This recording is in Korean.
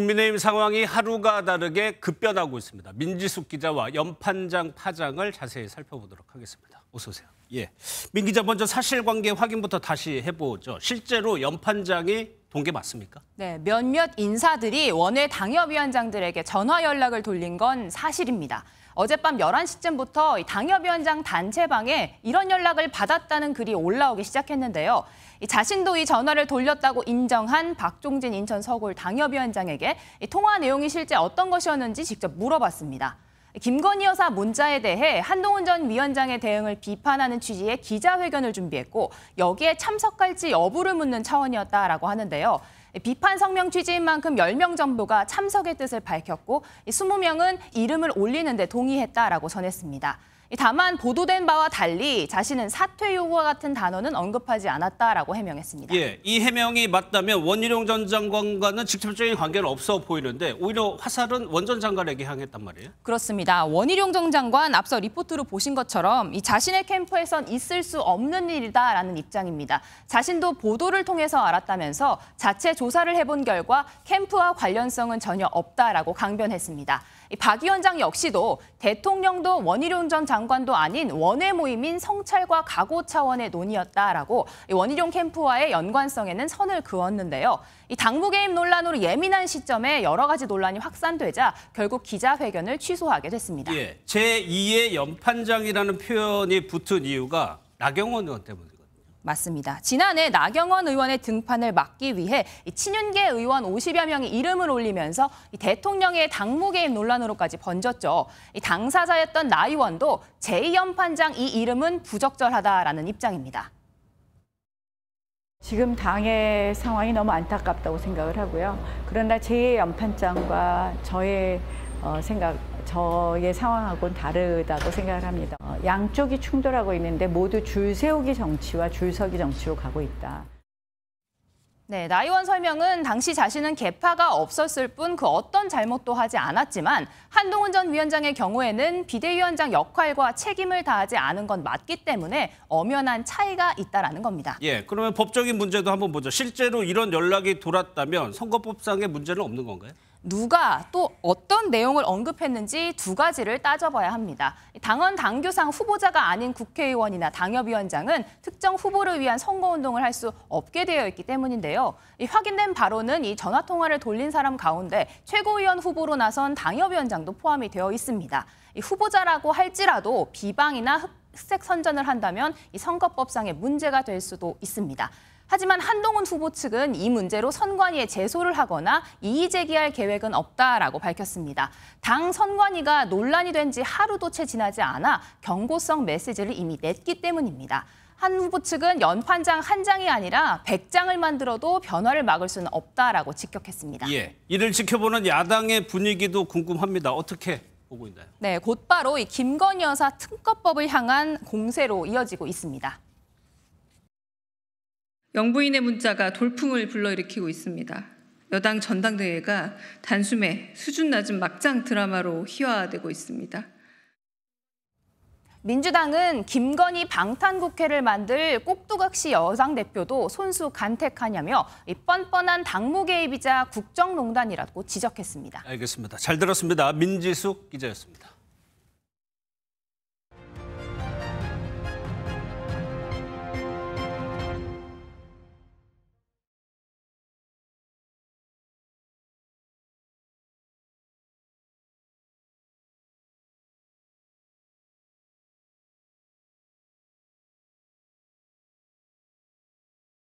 국민의힘 상황이 하루가 다르게 급변하고 있습니다. 민지숙 기자와 연판장 파장을 자세히 살펴보도록 하겠습니다. 어서 오세요. 예, 민 기자 먼저 사실관계 확인부터 다시 해보죠. 실제로 연판장이 동계 맞습니까? 네, 몇몇 인사들이 원외 당협위원장들에게 전화 연락을 돌린 건 사실입니다. 어젯밤 11시쯤부터 당협위원장 단체방에 이런 연락을 받았다는 글이 올라오기 시작했는데요. 자신도 이 전화를 돌렸다고 인정한 박종진 인천 서울 당협위원장에게 통화 내용이 실제 어떤 것이었는지 직접 물어봤습니다. 김건희 여사 문자에 대해 한동훈 전 위원장의 대응을 비판하는 취지의 기자회견을 준비했고 여기에 참석할지 여부를 묻는 차원이었다라고 하는데요. 비판 성명 취지인 만큼 10명 정도가 참석의 뜻을 밝혔고 20명은 이름을 올리는 데 동의했다라고 전했습니다. 다만 보도된 바와 달리 자신은 사퇴 요구와 같은 단어는 언급하지 않았다라고 해명했습니다. 예, 이 해명이 맞다면 원희룡 전 장관과는 직접적인 관계는 없어 보이는데 오히려 화살은 원 전 장관에게 향했단 말이에요? 그렇습니다. 원희룡 전 장관 앞서 리포트로 보신 것처럼 이 자신의 캠프에선 있을 수 없는 일이다라는 입장입니다. 자신도 보도를 통해서 알았다면서 자체 조사를 해본 결과 캠프와 관련성은 전혀 없다라고 강변했습니다. 박 위원장 역시도 대통령도 원희룡 전 장관도 아닌 원외 모임인 성찰과 각오 차원의 논의였다라고 원희룡 캠프와의 연관성에는 선을 그었는데요. 이 당무 개입 논란으로 예민한 시점에 여러 가지 논란이 확산되자 결국 기자회견을 취소하게 됐습니다. 예, 제2의 연판장이라는 표현이 붙은 이유가 나경원 의원 때문입니다. 맞습니다. 지난해 나경원 의원의 등판을 막기 위해 친윤계 의원 50여 명이 이름을 올리면서 대통령의 당무 개입 논란으로까지 번졌죠. 당사자였던 나 의원도 제2연판장 이 이름은 부적절하다라는 입장입니다. 지금 당의 상황이 너무 안타깝다고 생각을 하고요. 그러나 제2연판장과 저의 저의 상황하고는 다르다고 생각을 합니다. 양쪽이 충돌하고 있는데 모두 줄 세우기 정치와 줄 서기 정치로 가고 있다. 네, 나 의원 설명은 당시 자신은 계파가 없었을 뿐 그 어떤 잘못도 하지 않았지만 한동훈 전 위원장의 경우에는 비대위원장 역할과 책임을 다하지 않은 건 맞기 때문에 엄연한 차이가 있다라는 겁니다. 예, 그러면 법적인 문제도 한번 보죠. 실제로 이런 연락이 돌았다면 선거법상의 문제는 없는 건가요? 누가 또 어떤 내용을 언급했는지 두 가지를 따져봐야 합니다. 당헌 당규상 후보자가 아닌 국회의원이나 당협위원장은 특정 후보를 위한 선거운동을 할 수 없게 되어 있기 때문인데요. 확인된 바로는 이 전화통화를 돌린 사람 가운데 최고위원 후보로 나선 당협위원장도 포함이 되어 있습니다. 후보자라고 할지라도 비방이나 흑색 선전을 한다면 이 선거법상의 문제가 될 수도 있습니다. 하지만 한동훈 후보 측은 이 문제로 선관위에 제소를 하거나 이의 제기할 계획은 없다라고 밝혔습니다. 당 선관위가 논란이 된 지 하루도 채 지나지 않아 경고성 메시지를 이미 냈기 때문입니다. 한 후보 측은 연판장 한 장이 아니라 100장을 만들어도 변화를 막을 수는 없다라고 직격했습니다. 예, 이를 지켜보는 야당의 분위기도 궁금합니다. 어떻게 보고 있나요? 네, 곧바로 이 김건희 여사 특검법을 향한 공세로 이어지고 있습니다. 영부인의 문자가 돌풍을 불러일으키고 있습니다. 여당 전당대회가 단숨에 수준 낮은 막장 드라마로 희화화되고 있습니다. 민주당은 김건희 방탄국회를 만들 꼭두각시 여당 대표도 손수 간택하냐며 이 뻔뻔한 당무 개입이자 국정농단이라고 지적했습니다. 알겠습니다. 잘 들었습니다. 민지숙 기자였습니다.